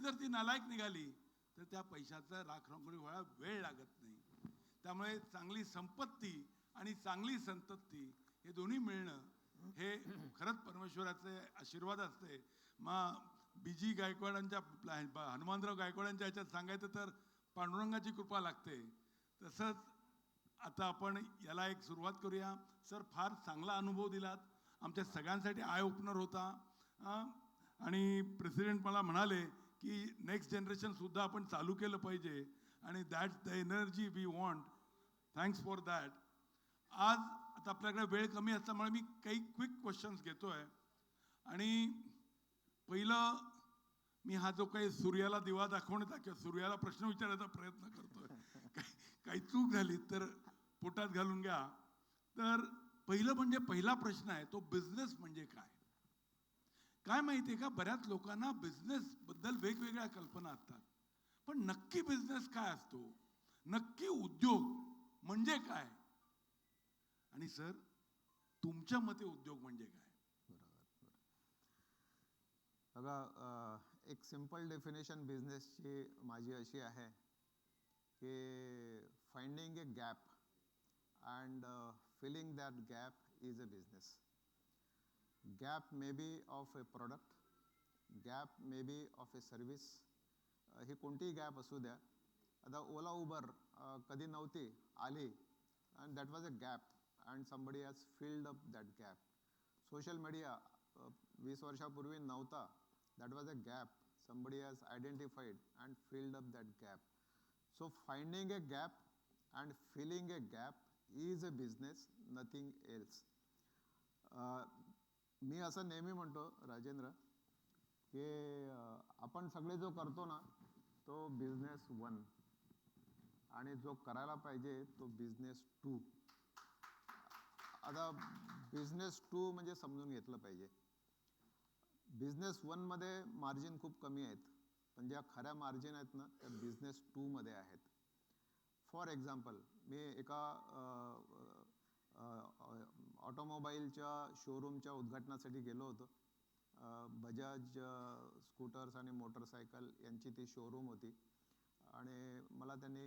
जर ती नालायक निघाली तर त्या पैशाचा राखणखोरी व्हायला वेळ लागत नाही. त्यामुळे चांगली संपत्ती आणि चांगली संतती हे दोन्ही मिळणं हे खरंच परमेश्वराचे आशीर्वाद असते. मग बीजी गायकवाडांच्या हनुमंतराव गायकवाडांच्या ह्याच्यात सांगायचं तर पांडुरंगाची कृपा लागते. तसंच आता आपण याला एक सुरुवात करूया. सर फार चांगला अनुभव दिलात, आमच्या सगळ्यांसाठी आय ओपनर होता. आणि प्रेसिडेंट मला म्हणाले की नेक्स्ट जनरेशनसुद्धा आपण चालू केलं पाहिजे आणि that's the energy we want. Thanks for that. आज आता आपल्याकडे वेळ कमी असल्यामुळे मी काही क्विक क्वेश्चन्स घेतो आहे. आणि पहिलं, मी हा जो काही सूर्याला दिवा दाखवण्याचा किंवा सूर्याला प्रश्न विचारायचा प्रयत्न करतोय, काही चूक झाली तर पोटात घालून घ्या. तर पहिलं म्हणजे पहिला प्रश्न आहे तो बिझनेस म्हणजे काय. काय माहिती आहे का, बऱ्याच लोकांना बिझनेसबद्दल वेगवेगळ्या कल्पना असतात, पण नक्की बिझनेस काय असतो, नक्की उद्योग म्हणजे काय. आणि सर तुमच्या मते उद्योग म्हणजे काय. बघा, एक सिंपल डेफिनेशन बिझनेसची माझी अशी आहे की finding a gap and filling that gap is a business. Gap may be of a product, gap may be of a service. ही कोणतीही गॅप असू द्या. आता ओला उबर कधी नव्हती, आली, and that was a gap and somebody has filled up that gap. Social media 20 वर्षापूर्वी नव्हता, that was a gap, somebody has identified and filled up that gap. So finding a gap and filling a gap is a business, nothing else. मी असं नेहमी म्हणतो राजेंद्र की आपण सगळे जो करतो ना तो बिझनेस 1 आणि जो करायला पाहिजे तो बिझनेस 2. आता बिझनेस 2 म्हणजे समजून घेतलं पाहिजे. बिझनेस 1मध्ये मार्जिन खूप कमी आहेत, पण ज्या खऱ्या मार्जिन आहेत ना त्या बिझनेस 2मध्ये आहेत. फॉर एक्झाम्पल, मी एका ऑटोमोबाईलच्या शोरूमच्या उद्घाटनासाठी गेलो होतो. बजाज स्कूटर्स आणि मोटरसायकल यांची ती शोरूम होती आणि मला त्यांनी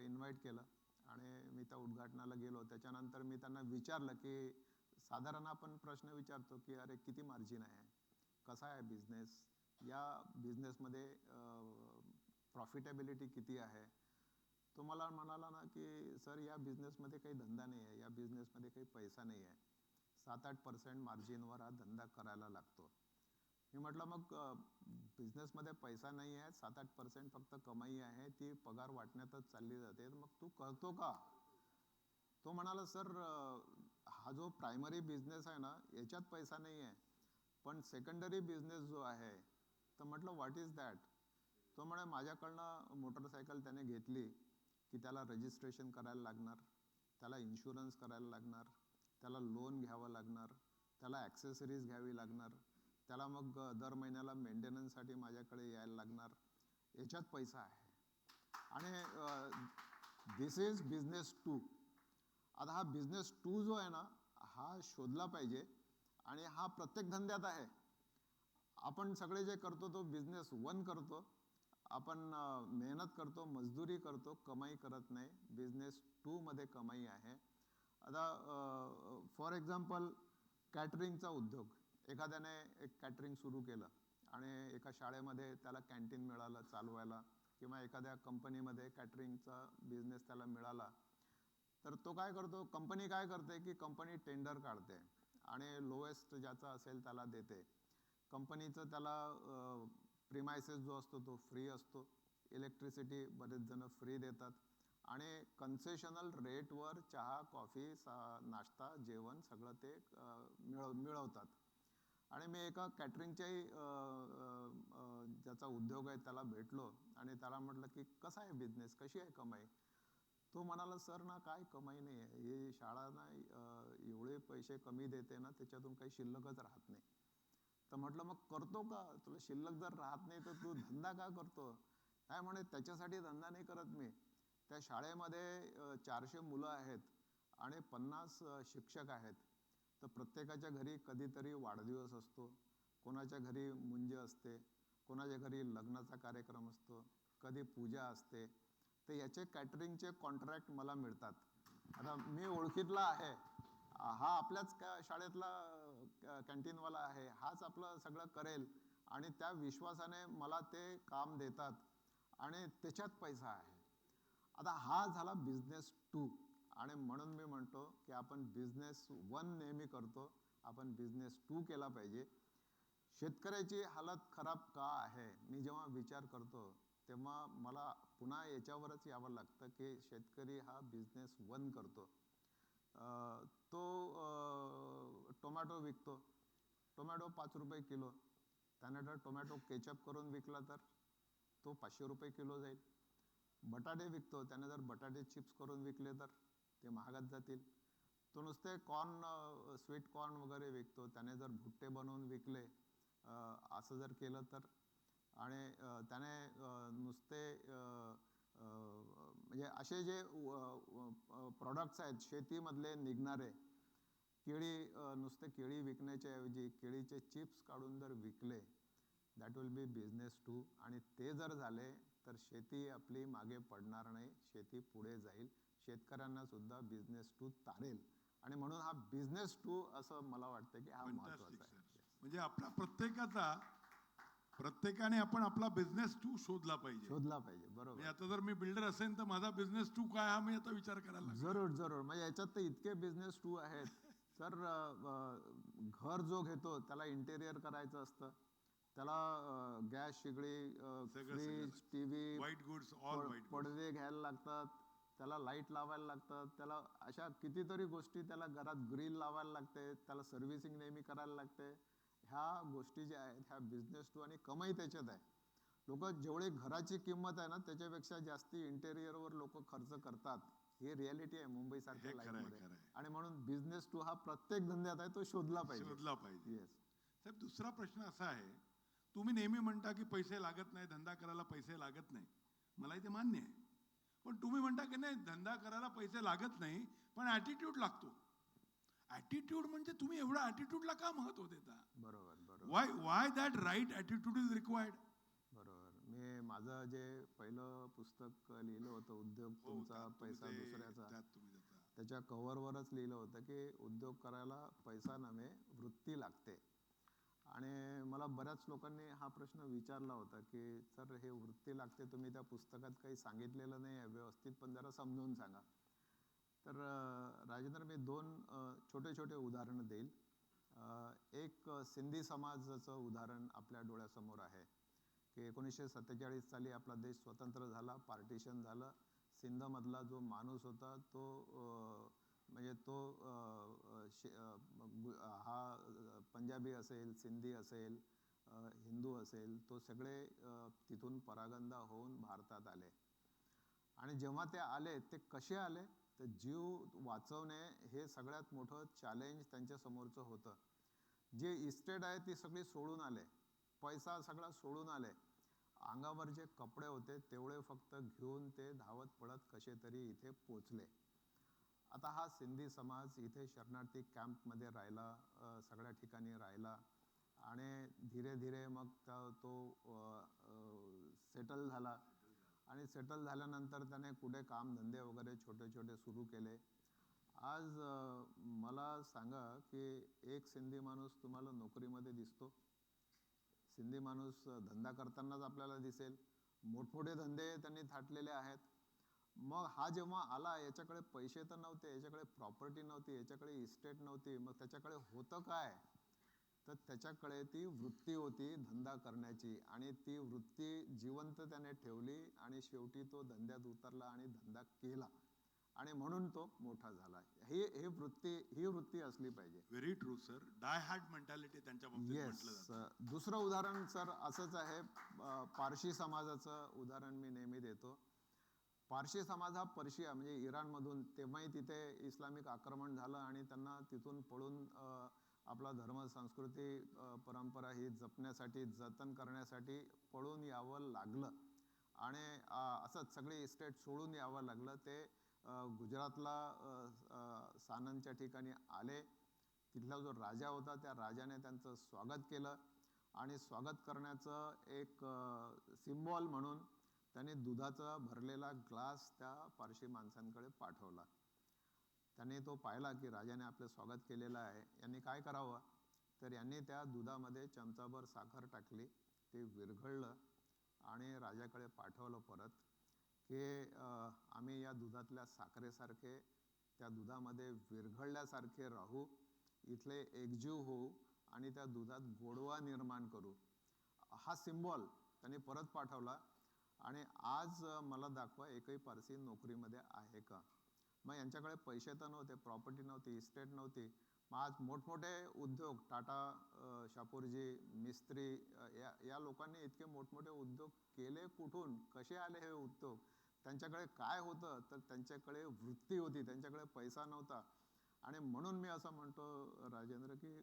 इन्व्हाइट केलं आणि मी त्या उद्घाटनाला गेलो. त्याच्यानंतर मी त्यांना विचारलं की साधारण आपण प्रश्न विचारतो की अरे किती मार्जिन आहे, कसा आहे बिझनेस, या बिझनेसमध्ये प्रॉफिटेबिलिटी किती आहे. तो मला म्हणाला ना की सर या बिझनेसमध्ये काही धंदा नाही आहे, या बिझनेसमध्ये काही पैसा नाही आहे, 7-8% मार्जिनवर हा धंदा करायला लागतो. मी म्हटलं मग बिझनेसमध्ये पैसा नाही आहे, 7-8% फक्त कमाई आहे, ती पगार वाटण्यातच चालली जाते, मग तू करतो का. तो म्हणाला सर हा जो प्रायमरी बिझनेस आहे ना याच्यात पैसा नाही आहे, पण सेकंडरी बिझनेस जो आहे. तर म्हटलं व्हॉट इज दॅट. तो म्हणे माझ्याकडनं मोटरसायकल त्याने घेतली की त्याला रजिस्ट्रेशन करायला लागणार, त्याला इन्शुरन्स करायला लागणार, त्याला लोन घ्यावं लागणार, त्याला ॲक्सेसरीज घ्यावी लागणार, त्याला मग दर महिन्याला मेंटेनन्ससाठी माझ्याकडे यायला लागणार, याच्यात पैसा आहे. आणि दिस इज बिझनेस 2. आता हा बिझनेस 2 जो आहे ना हा शोधला पाहिजे आणि हा प्रत्येक धंद्यात आहे. आपण सगळे जे करतो तो बिझनेस 1 करतो, आपण मेहनत करतो, मजदुरी करतो, कमाई करत नाही. बिझनेस 2मध्ये कमाई आहे. आता फॉर एक्झाम्पल कॅटरिंगचा उद्योग, एखाद्याने एक कॅटरिंग सुरू केलं आणि एका शाळेमध्ये त्याला कॅन्टीन मिळालं चालवायला किंवा एखाद्या कंपनीमध्ये कॅटरिंगचा बिझनेस त्याला मिळाला, तर तो काय करतो, कंपनी काय करते की कंपनी टेंडर काढते आणि लोएस्ट ज्याचा असेल त्याला देते. कंपनीचं त्याला प्रिमायसेस जो असतो तो फ्री असतो, इलेक्ट्रिसिटी बरेच जण फ्री देतात आणि कन्सेशनल रेटवर चहा, कॉफी, नाश्ता, जेवण सगळं ते मिळवतात. आणि मी एका कॅटरिंगच्याही ज्याचा उद्योग आहे त्याला भेटलो आणि त्याला म्हटलं की कसा आहे बिझनेस, कशी आहे कमाई. तो म्हणाला सर ना काय कमाई नाही आहे, ही शाळा ना एवढे पैसे कमी देते ना त्याच्यातून काही शिल्लकच राहत नाही. तर म्हटलं मग करतो का, तुला शिल्लक जर राहत नाही तर तू धंदा का करतो. काय म्हणे त्याच्यासाठी धंदा नाही करत मी. त्या शाळेमध्ये 400 मुलं आहेत आणि 50 शिक्षक आहेत. तर प्रत्येकाच्या घरी कधीतरी वाढदिवस असतो, कोणाच्या घरी मुंज असते, कोणाच्या घरी लग्नाचा कार्यक्रम असतो, कधी पूजा असते, तर याचे कॅटरिंगचे कॉन्ट्रॅक्ट मला मिळतात. आता मी ओळखीतला आहे, हा आपल्याच शाळेतला कॅन्टीनवाला आहे, हाच आपलं सगळं करेल आणि त्या विश्वासाने मला ते काम देतात आणि त्याच्यात पैसा आहे. आता हा झाला बिझनेस 2 आणि म्हणून मी म्हणतो की आपण बिझनेस 1 नेहमी करतो, आपण बिझनेस 2 केला पाहिजे. शेतकऱ्याची हालत खराब का आहे, मी जेव्हा विचार करतो तेव्हा मला पुन्हा याच्यावरच यावं लागतं की शेतकरी हा बिझनेस 1 करतो. तो टोमॅटो विकतो, टोमॅटो 5 रुपये किलो, त्याने जर टोमॅटो केचप करून विकला तर तो 500 रुपये किलो जाईल. बटाटे विकतो, त्याने जर बटाटे चिप्स करून विकले तर ते महागात जातील. तो नुसते कॉर्न, स्वीट कॉर्न वगैरे विकतो, त्याने जर भुट्टे बनवून विकले, असं जर केलं तर, आणि त्याने नुसते म्हणजे असे जे प्रॉडक्ट्स आहेत शेतीमधले निघणारे, केळी, नुसते केळी विकण्याच्या ऐवजी केळीचे चिप्स काढून जर विकले, दॅट विल बी बिझनेस 2. आणि ते जर झाले तर शेती आपली मागे पडणार नाही, शेती पुढे जाईल, शेतकऱ्यांना सुद्धा बिझनेस 2 तारेल. आणि म्हणून हा बिझनेस 2 असं मला वाटतं की हा महत्त्वाचा आहे. म्हणजे आपला प्रत्येकाने आपण आपला बिझनेस 2 शोधला पाहिजे. बरोबर. म्हणजे आता जर मी बिल्डर असेल तर माझा बिझनेस 2 काय हा मी आता विचार करायला लागलो. जरूर. म्हणजे याच्यात तर इतके बिझनेस 2 आहेत. तर घर जो घेतो त्याला इंटेरियर करायचं असतं, त्याला गॅस शेगडी, fridge, TV, white goods, all white पडदे घ्यायला लागतात, त्याला लाईट लावायला लागतात, त्याला अशा कितीतरी गोष्टी, त्याला घरात ग्रिल लावायला लागते, त्याला सर्व्हिसिंग नेहमी करायला लागते. ह्या गोष्टी ज्या आहेत ह्या बिझनेस 2 आणि कमाई त्याच्यात आहे. लोक जेवढी घराची किंमत आहे ना त्याच्यापेक्षा जास्ती इंटेरियरवर लोक खर्च करतात. ही रियालिटी आहे मुंबई सारख्या लाईफमध्ये. आणि म्हणून बिझनेस 2 हा प्रत्येक धंद्यात आहे, तो शोधला पाहिजे. येस साहेब. दुसरा प्रश्न असा आहे, तुम्ही नेहमी म्हणता की पैसे लागत नाही, धंदा करायला पैसे लागत नाही, मला इथे मान्य आहे. पण तुम्ही म्हणता की नाही, धंदा करायला पैसे लागत नाही पण ॲटिट्यूड लागतो. ॲटिट्यूड म्हणजे तुम्ही एवढा ॲटिट्यूडला का महत्व देता? बरोबर. Why that right attitude is required? बरोबर. मी माझं जे पहिलं पुस्तक लिहिलं होतं, उद्योग तुमचा, पैसा दुसऱ्याचा, त्याच्या कव्हरवरच लिहिलं होतं की उद्योग करायला पैसा नव्हे, वृत्ती लागते. आणि मला बऱ्याच लोकांनी हा प्रश्न विचारला होता की सर, हे वृत्ती लागते, तुम्ही त्या पुस्तकात काही सांगितलेलं नाही आहे व्यवस्थित, पण जरा समजून सांगा. तर राजेंद्र, मी 2 छोटे उदाहरणं देईल. एक सिंधी समाजाचं उदाहरण आपल्या डोळ्यासमोर आहे की 1947 साली आपला देश स्वतंत्र झाला, पार्टिशन झालं. सिंधमधला जो माणूस होता तो म्हणजे तो हा पंजाबी असेल, सिंधी असेल, हिंदू असेल, तो सगळे तिथून परागंदा होऊन भारतात आले. आणि जेव्हा ते आले, ते कसे आले, तर जीव वाचवणे हे सगळ्यात मोठं चॅलेंज त्यांच्या समोरचं होतं. जे इस्टेट आहे ती सगळी सोडून आले, पैसा सगळा सोडून आले, अंगावर जे कपडे होते तेवढे फक्त घेऊन ते धावत पळत कसे तरी इथे पोचले. आता हा सिंधी समाज इथे शरणार्थी कॅम्पमध्ये राहिला, सगळ्या ठिकाणी राहिला आणि धीरे मग तो सेटल झाला. आणि सेटल झाल्यानंतर त्याने कुठे कामधंदे वगैरे छोटे सुरू केले. आज मला सांगा की एक सिंधी माणूस तुम्हाला नोकरीमध्ये दिसतो? सिंधी माणूस धंदा करतानाच आपल्याला दिसेल. मोठमोठे धंदे त्यांनी थाटलेले आहेत. मग हा जेव्हा आला, याच्याकडे पैसे तर नव्हते, याच्याकडे प्रॉपर्टी नव्हती, याच्याकडे इस्टेट नव्हती, मग त्याच्याकडे होतं काय? तर त्याच्याकडे ती वृत्ती होती धंदा करण्याची, आणि ती वृत्ती जिवंत त्याने ठेवली आणि शेवटी तो धंद्यात उतरला आणि धंदा केला आणि म्हणून तो मोठा झाला. ही वृत्ती असली पाहिजे. Very true sir. Die hard mentality त्यांच्या बाबतीत म्हटलं जातं. दुसरं उदाहरण सर असंच आहे. पारशी समाजाचं उदाहरण मी नेहमी देतो. पारशी समाज हा पर्शिया म्हणजे इराणमधून, तेव्हाही तिथे इस्लामिक आक्रमण झालं आणि त्यांना तिथून पळून आपला धर्म, संस्कृती, परंपरा ही जपण्यासाठी, जतन करण्यासाठी पळून यावं लागलं. आणि असंच सगळे इस्टेट सोडून यावं लागलं. ते गुजरातला सानंदच्या ठिकाणी आले. तिथला जो राजा होता त्या राजाने त्यांचं स्वागत केलं आणि स्वागत करण्याचं एक सिम्बॉल म्हणून त्याने दुधाचा भरलेला ग्लास त्या पारशी माणसांकडे पाठवला. त्याने तो पाहिला की राजाने आपलं स्वागत केलेलं आहे, यांनी काय करावं. तर यांनी त्या दुधामध्ये चमचाभर साखर टाकली, ते विरघळलं आणि राजाकडे पाठवलं परत की आम्ही या दुधातल्या साखरेसारखे त्या दुधामध्ये विरघळल्यासारखे राहू, इथले एकजीव होऊ आणि त्या दुधात गोडवा निर्माण करू. हा सिम्बॉल त्यांनी परत पाठवला. आणि आज मला दाखवा एकही पारसी नोकरीमध्ये आहे का. मग यांच्याकडे पैसे तर नव्हते, प्रॉपर्टी नव्हती, इस्टेट नव्हती. मग आज मोठमोठे उद्योग, टाटा, शापूरजी, मिस्त्री, या लोकांनी इतके मोठमोठे उद्योग केले कुठून, कसे आले हे उद्योग. त्यांच्याकडे काय होतं, तर त्यांच्याकडे वृत्ती होती, त्यांच्याकडे पैसा नव्हता. आणि म्हणून मी असं म्हणतो राजेंद्र की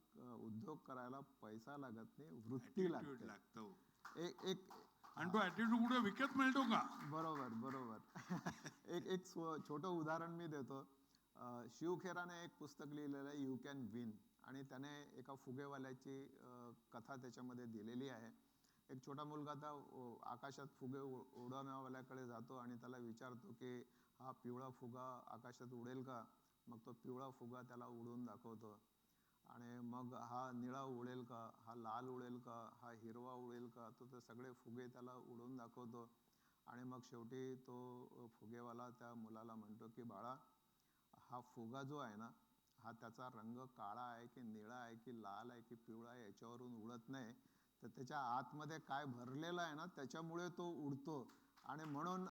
उद्योग करायला पैसा लागत नाही, वृत्ती Attitude लागते. लागतो. एक एक आणि तो ॲटिट्यूड कुठे विकत मिळतो का? बरोबर बरोबर. एक छोटं उदाहरण मी देतो. शिव खेराने एक पुस्तक लिहिलेलं आहे, यू कॅन विन. आणि त्याने एका फुगेवाल्याची कथा त्याच्यामध्ये दिलेली आहे. एक छोटा मुलगा त्या आकाशात फुगे उडवण्यावाल्याकडे जातो आणि त्याला विचारतो की हा पिवळा फुगा आकाशात उडेल का. मग तो पिवळा फुगा त्याला उडवून दाखवतो. आणि मग हा निळा उडेल का, हा लाल उडेल का, हा हिरवा उडेल का, तो ते सगळे फुगे त्याला उडवून दाखवतो. आणि मग शेवटी तो फुगेवाला त्या मुलाला म्हणतो की बाळा, हा फुगा जो आहे ना, हा त्याचा रंग काळा आहे की निळा आहे की लाल आहे की पिवळा आहे याच्यावरून उडत नाही, तर त्याच्या आतमध्ये काय भरलेलं आहे ना त्याच्यामुळे तो उडतो. आणि म्हणून